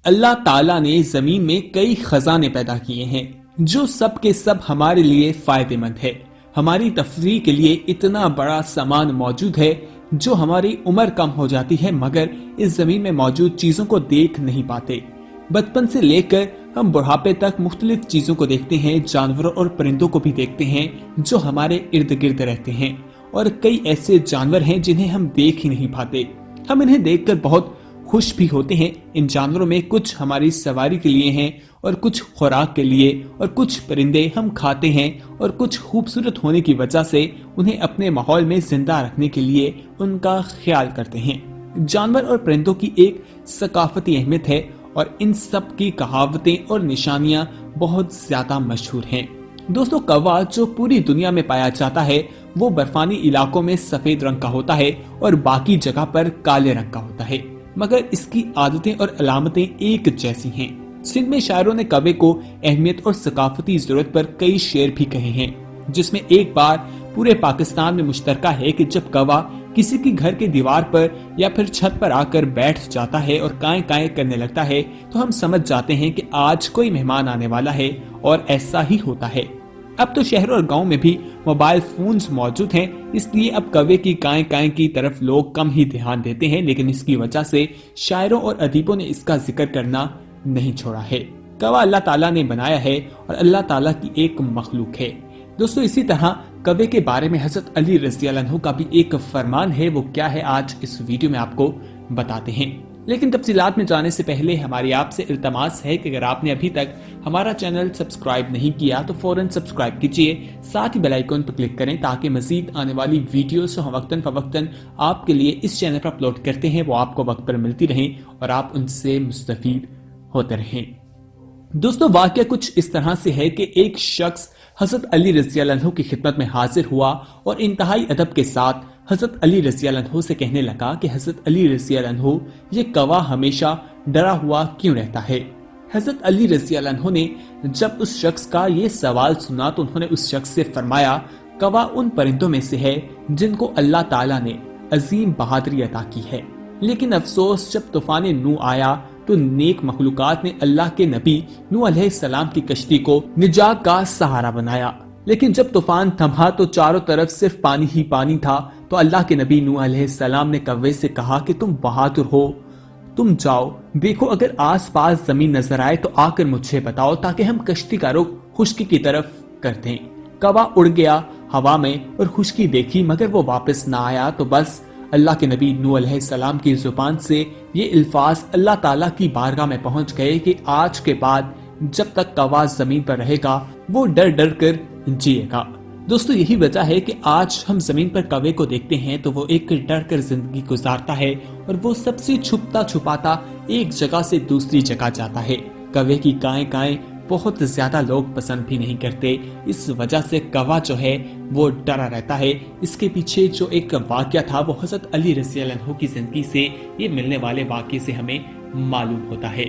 اللہ تعالیٰ نے زمین میں کئی خزانے پیدا کیے ہیں جو سب کے سب ہمارے لیے فائدہ مند ہے۔ ہماری تفریح کے لیے اتنا بڑا سامان موجود ہے جو ہماری عمر کم ہو جاتی ہے مگر اس زمین میں موجود چیزوں کو دیکھ نہیں پاتے۔ بچپن سے لے کر ہم بڑھاپے تک مختلف چیزوں کو دیکھتے ہیں، جانوروں اور پرندوں کو بھی دیکھتے ہیں جو ہمارے ارد گرد رہتے ہیں، اور کئی ایسے جانور ہیں جنہیں ہم دیکھ ہی نہیں پاتے۔ ہم انہیں دیکھ کر بہت خوش بھی ہوتے ہیں۔ ان جانوروں میں کچھ ہماری سواری کے لیے ہیں اور کچھ خوراک کے لیے، اور کچھ پرندے ہم کھاتے ہیں اور کچھ خوبصورت ہونے کی وجہ سے انہیں اپنے ماحول میں زندہ رکھنے کے لیے ان کا خیال کرتے ہیں۔ جانور اور پرندوں کی ایک ثقافتی اہمیت ہے اور ان سب کی کہاوتیں اور نشانیاں بہت زیادہ مشہور ہیں۔ دوستو، کوا جو پوری دنیا میں پایا جاتا ہے وہ برفانی علاقوں میں سفید رنگ کا ہوتا ہے اور باقی جگہ پر کالے رنگ کا ہوتا ہے، مگر اس کی عادتیں اور علامتیں ایک جیسی ہیں۔ سندھ میں شاعروں نے کوے کو اہمیت اور ثقافتی ضرورت پر کئی شعر بھی کہے ہیں، جس میں ایک بار پورے پاکستان میں مشترکہ ہے کہ جب کوا کسی کی گھر کی دیوار پر یا پھر چھت پر آ کر بیٹھ جاتا ہے اور کائیں کائیں کرنے لگتا ہے تو ہم سمجھ جاتے ہیں کہ آج کوئی مہمان آنے والا ہے، اور ایسا ہی ہوتا ہے۔ اب تو شہر اور گاؤں میں بھی موبائل فونز موجود ہیں، اس لیے اب کوے کی کائیں کائیں کی طرف لوگ کم ہی دھیان دیتے ہیں، لیکن اس کی وجہ سے شاعروں اور ادیبوں نے اس کا ذکر کرنا نہیں چھوڑا ہے۔ کوا اللہ تعالیٰ نے بنایا ہے اور اللہ تعالیٰ کی ایک مخلوق ہے۔ دوستو، اسی طرح کوے کے بارے میں حضرت علی رضی اللہ عنہ کا بھی ایک فرمان ہے، وہ کیا ہے آج اس ویڈیو میں آپ کو بتاتے ہیں۔ لیکن تفصیلات میں جانے سے پہلے ہماری آپ سے التماس ہے کہ اگر آپ نے ابھی تک ہمارا چینل سبسکرائب نہیں کیا تو فوراً سبسکرائب کیجئے، ساتھ ہی بیل آئیکن پر کلک کریں تاکہ مزید آنے والی ویڈیوز ہم وقتاً فوقتاً آپ کے لیے اس چینل پر اپلوڈ کرتے ہیں وہ آپ کو وقت پر ملتی رہیں اور آپ ان سے مستفید ہوتے رہیں۔ دوستو، واقعہ کچھ اس طرح سے ہے کہ ایک شخص حضرت علی رضی اللہ عنہ کی خدمت میں حاضر ہوا اور انتہائی ادب کے ساتھ حضرت علی رضی اللہ عنہ سے کہنے لگا کہ حضرت علی رضی اللہ عنہ، یہ کوا ہمیشہ ڈرا ہوا کیوں رہتا ہے؟ حضرت علی رضی اللہ عنہ نے جب اس شخص کا یہ سوال سنا تو انہوں نے اس شخص سے فرمایا، کوا ان پرندوں میں سے ہے جن کو اللہ تعالیٰ نے عظیم بہادری عطا کی ہے، لیکن افسوس جب طوفان نوح آیا تو نیک مخلوقات نے اللہ کے نبی نوح علیہ السلام کی کشتی کو نجات کا سہارا بنایا، لیکن جب طوفان تھما تو چاروں طرف صرف پانی ہی پانی تھا، تو اللہ کے نبی نوح علیہ السلام نے کوے سے کہا کہ تم بہادر ہو، تم جاؤ، دیکھو اگر آس پاس زمین نظر آئے تو آ کر مجھے بتاؤ تاکہ ہم کشتی کا رخ خشکی کی طرف کر دیں۔ کوا اڑ گیا ہوا میں اور خشکی دیکھی مگر وہ واپس نہ آیا، تو بس اللہ کے نبی نوح علیہ السلام کی زبان سے یہ الفاظ اللہ تعالیٰ کی بارگاہ میں پہنچ گئے کہ آج کے بعد جب تک کوا زمین پر رہے گا وہ ڈر ڈر کر جیے گا۔ دوستو، یہی وجہ ہے کہ آج ہم زمین پر کوے کو دیکھتے ہیں تو وہ ایک ڈر کر زندگی گزارتا ہے اور وہ سب سے چھپتا چھپاتا ایک جگہ سے دوسری جگہ جاتا ہے۔ کوے کی کائیں کائیں بہت زیادہ لوگ پسند بھی نہیں کرتے، اس وجہ سے کوا جو ہے وہ ڈرا رہتا ہے۔ اس کے پیچھے جو ایک واقعہ تھا وہ حضرت علی رضی اللہ عنہ کی زندگی سے یہ ملنے والے واقعے سے ہمیں معلوم ہوتا ہے۔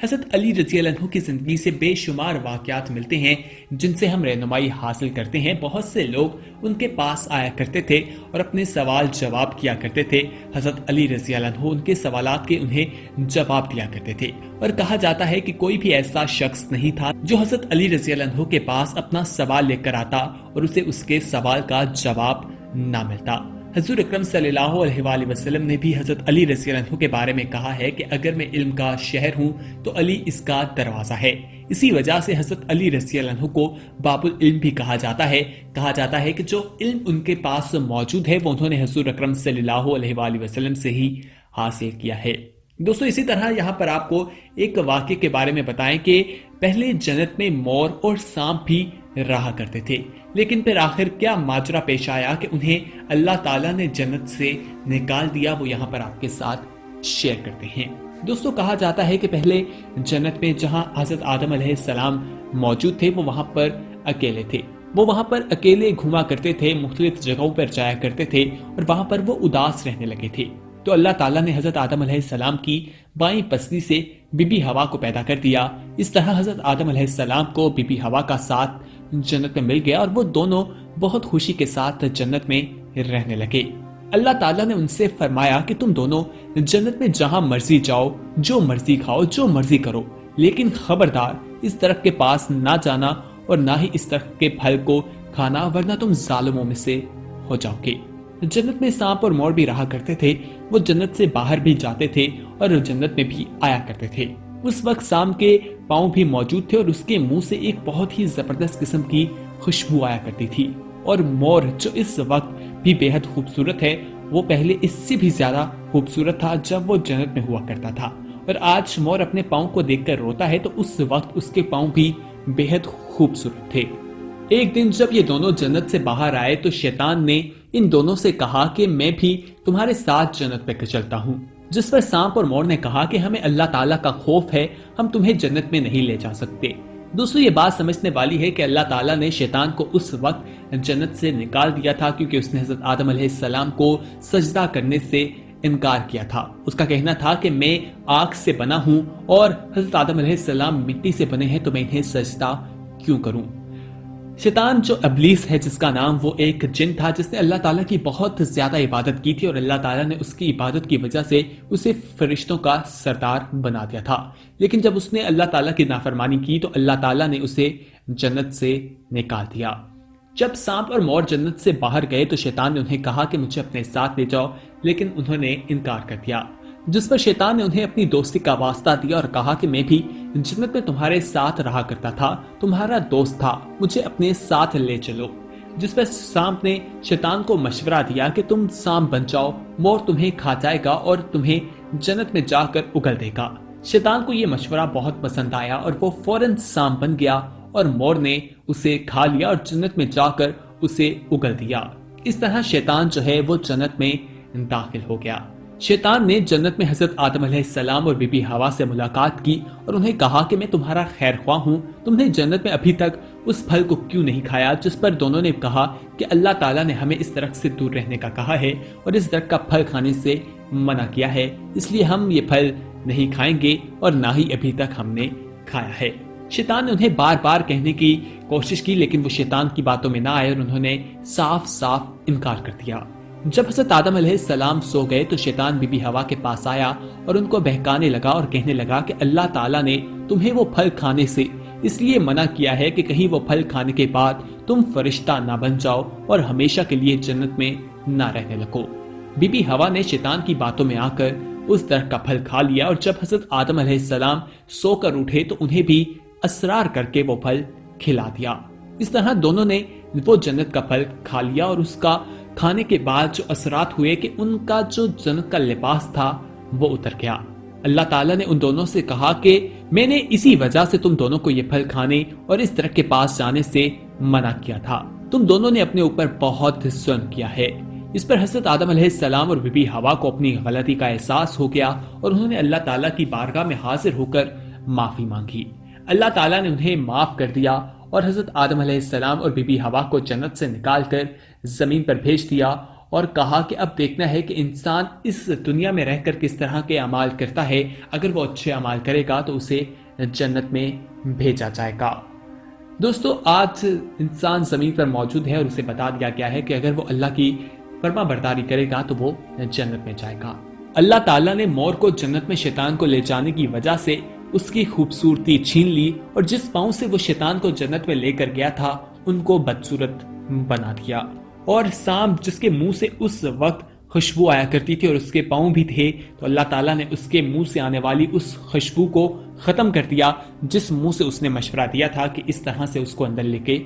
حضرت علی رضی اللہ عنہ کی زندگی سے بے شمار واقعات ملتے ہیں جن سے ہم رہنمائی حاصل کرتے ہیں۔ بہت سے لوگ ان کے پاس آیا کرتے تھے اور اپنے سوال جواب کیا کرتے تھے، حضرت علی رضی اللہ عنہ ان کے سوالات کے انہیں جواب دیا کرتے تھے، اور کہا جاتا ہے کہ کوئی بھی ایسا شخص نہیں تھا جو حضرت علی رضی اللہ عنہ کے پاس اپنا سوال لے کر آتا اور اسے اس کے سوال کا جواب نہ ملتا۔ حضور اکرم صلی اللہ علیہ وآلہ وسلم نے بھی حضرت علی رضی اللہ عنہ کے بارے میں کہا ہے کہ اگر میں علم کا شہر ہوں تو علی اس کا دروازہ ہے۔ اسی وجہ سے حضرت علی رضی اللہ عنہ کو باب العلم بھی کہا جاتا ہے کہ جو علم ان کے پاس موجود ہے وہ انہوں نے حضور اکرم صلی اللہ علیہ وآلہ وسلم سے ہی حاصل کیا ہے۔ دوستو، اسی طرح یہاں پر آپ کو ایک واقعے کے بارے میں بتائیں کہ پہلے جنت میں مور اور سانپ بھی رہا کرتے تھے، لیکن پھر آخر کیا ماجرا پیش آیا کہ انہیں اللہ تعالیٰ نے جنت سے نکال دیا، وہ یہاں پر آپ کے ساتھ شیئر کرتے ہیں۔ دوستو، کہا جاتا ہے کہ پہلے جنت میں جہاں حضرت آدم علیہ السلام موجود تھے وہ وہاں پر اکیلے تھے، وہ وہاں پر اکیلے گھوما کرتے تھے، مختلف جگہوں پر جایا کرتے تھے اور وہاں پر وہ اداس رہنے لگے تھے۔ تو اللہ تعالیٰ نے حضرت آدم علیہ السلام کی بائیں پسلی سے بی بی ہوا کو پیدا کر دیا۔ اس طرح حضرت آدم علیہ السلام کو بی بی ہوا کا ساتھ جنت میں مل گیا اور وہ دونوں بہت خوشی کے ساتھ جنت میں رہنے لگے۔ اللہ تعالیٰ نے ان سے فرمایا کہ تم دونوں جنت میں جہاں مرضی جاؤ، جو مرضی کھاؤ، جو مرضی کرو، لیکن خبردار اس درخت کے پاس نہ جانا اور نہ ہی اس درخت کے پھل کو کھانا، ورنہ تم ظالموں میں سے ہو جاؤ گے۔ جنت میں سانپ اور مور بھی رہا کرتے تھے، وہ جنت سے باہر بھی جاتے تھے اور جنت میں بھی آیا کرتے تھے۔ اس وقت سانپ کے پاؤں بھی موجود تھے اور اس کے منہ سے ایک بہت ہی زبردست قسم کی خوشبو آیا کرتی تھی، اور مور جو اس وقت بھی بے حد خوبصورت ہے، وہ پہلے اس سے بھی زیادہ خوبصورت تھا جب وہ جنت میں ہوا کرتا تھا، اور آج مور اپنے پاؤں کو دیکھ کر روتا ہے تو اس وقت اس کے پاؤں بھی بے حد خوبصورت تھے۔ ایک دن جب یہ دونوں جنت سے باہر آئے تو شیطان نے ان دونوں سے کہا کہ میں بھی تمہارے ساتھ جنت میں چلتا ہوں، جس پر سانپ اور مور نے کہا کہ ہمیں اللہ تعالیٰ کا خوف ہے، ہم تمہیں جنت میں نہیں لے جا سکتے۔ دوستو، یہ بات سمجھنے والی ہے کہ اللہ تعالیٰ نے شیطان کو اس وقت جنت سے نکال دیا تھا کیونکہ اس نے حضرت آدم علیہ السلام کو سجدہ کرنے سے انکار کیا تھا۔ اس کا کہنا تھا کہ میں آگ سے بنا ہوں اور حضرت آدم علیہ السلام مٹی سے بنے ہیں، تو میں انہیں سجدہ کیوں کروں۔ شیطان جو ابلیس ہے، جس کا نام، وہ ایک جن تھا جس نے اللہ تعالیٰ کی بہت زیادہ عبادت کی تھی، اور اللہ تعالیٰ نے اس کی عبادت کی وجہ سے اسے فرشتوں کا سردار بنا دیا تھا۔ لیکن جب اس نے اللہ تعالیٰ کی نافرمانی کی تو اللہ تعالیٰ نے اسے جنت سے نکال دیا۔ جب سانپ اور مور جنت سے باہر گئے تو شیطان نے انہیں کہا کہ مجھے اپنے ساتھ لے جاؤ، لیکن انہوں نے انکار کر دیا، جس پر شیطان نے انہیں اپنی دوستی کا واسطہ دیا اور کہا کہ میں بھی جنت میں تمہارے ساتھ رہا کرتا تھا، تمہارا دوست تھا، مجھے اپنے ساتھ لے چلو۔ جس پر سانپ نے شیطان کو مشورہ دیا کہ تم سانپ بن جاؤ، مور تمہیں کھا جائے گا اور تمہیں جنت میں جا کر اگل دے گا۔ شیطان کو یہ مشورہ بہت پسند آیا اور وہ فوراً سانپ بن گیا، اور مور نے اسے کھا لیا اور جنت میں جا کر اسے اگل دیا۔ اس طرح شیطان جو ہے وہ جنت میں داخل ہو گیا۔ شیطان نے جنت میں حضرت آدم علیہ السلام اور بی بی حوا سے ملاقات کی اور انہیں کہا کہ میں تمہارا خیر خواہ ہوں، تم نے جنت میں ابھی تک اس پھل کو کیوں نہیں کھایا؟ جس پر دونوں نے کہا کہ اللہ تعالیٰ نے ہمیں اس درخت سے دور رہنے کا کہا ہے اور اس درخت کا پھل کھانے سے منع کیا ہے، اس لیے ہم یہ پھل نہیں کھائیں گے اور نہ ہی ابھی تک ہم نے کھایا ہے۔ شیطان نے انہیں بار بار کہنے کی کوشش کی، لیکن وہ شیطان کی باتوں میں نہ آئے اور انہوں نے صاف صاف انکار کر دیا۔ جب حضرت آدم علیہ السلام سو گئے تو شیطان بی بی حوا کے پاس آیا اور ان کو بہکانے لگا اور کہنے لگا کہ اللہ تعالیٰ نے تمہیں وہ پھل کھانے سے اس لیے منع کیا ہے کہ کہیں وہ پھل کھانے کے بعد تم فرشتہ نہ بن جاؤ اور ہمیشہ کے لیے جنت میں نہ رہنے لگو۔ بی بی حوا نے شیطان کی باتوں میں آ کر اس درخت کا پھل کھا لیا، اور جب حضرت آدم علیہ السلام سو کر اٹھے تو انہیں بھی اسرار کر کے وہ پھل کھلا دیا۔ اس طرح دونوں نے وہ جنت کا پھل کھا لیا، اور اس کا کھانے کے بعد جو اثرات ہوئے کہ ان کا جو جنت کا لباس تھا وہ اتر گیا۔ اللہ تعالیٰ نے ان دونوں سے کہا کہ میں نے اسی وجہ سے تم دونوں کو یہ پھل کھانے اور اس درخت کے پاس جانے سے منع کیا تھا، تم دونوں نے اپنے اوپر بہت ظلم کیا ہے۔ اس پر حضرت آدم علیہ السلام اور بی بی حوا کو اپنی غلطی کا احساس ہو گیا اور انہوں نے اللہ تعالیٰ کی بارگاہ میں حاضر ہو کر معافی مانگی۔ اللہ تعالیٰ نے انہیں معاف کر دیا اور حضرت آدم علیہ السلام اور بی بی حوا کو جنت سے نکال کر زمین پر بھیج دیا اور کہا کہ اب دیکھنا ہے کہ انسان اس دنیا میں رہ کر کس طرح کے اعمال کرتا ہے، اگر وہ اچھے اعمال کرے گا تو اسے جنت میں بھیجا جائے گا۔ دوستو، آج انسان زمین پر موجود ہے اور اسے بتا دیا گیا ہے کہ اگر وہ اللہ کی فرما برداری کرے گا تو وہ جنت میں جائے گا۔ اللہ تعالیٰ نے مور کو جنت میں شیطان کو لے جانے کی وجہ سے اس کی خوبصورتی چھین لی، اور جس پاؤں سے وہ شیطان کو جنت میں لے کر گیا تھا ان کو بدصورت بنا دیا۔ اور سانپ جس کے منہ سے اس وقت خوشبو آیا کرتی تھی اور اس کے پاؤں بھی تھے، تو اللہ تعالیٰ نے اس کے منہ سے آنے والی اس خوشبو کو ختم کر دیا جس منہ سے اس نے مشورہ دیا تھا کہ اس طرح سے اس کو اندر لے کے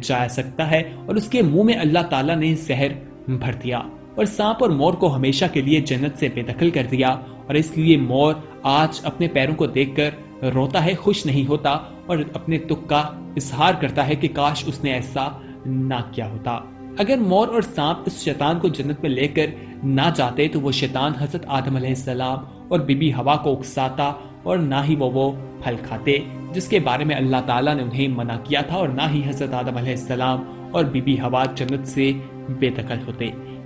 جا سکتا ہے، اور اس کے منہ میں اللہ تعالیٰ نے زہر بھر دیا اور سانپ اور مور کو ہمیشہ کے لیے جنت سے بے دخل کر دیا۔ اور اس لیے مور آج اپنے پیروں کو دیکھ کر روتا ہے، خوش نہیں ہوتا، اور اپنے دکھ کا اظہار کرتا ہے کہ کاش اس نے ایسا نہ کیا ہوتا۔ اگر مور اور سانپ اس شیطان کو جنت میں لے کر نہ جاتے تو وہ شیطان حضرت آدم علیہ السلام اور بی بی حوا کو اکساتا اور نہ ہی وہ پھل کھاتے جس کے بارے میں اللہ تعالیٰ نے انہیں منع کیا تھا، اور نہ ہی حضرت آدم علیہ السلام اور بی بی حوا جنت سے بے دخل ہوتے۔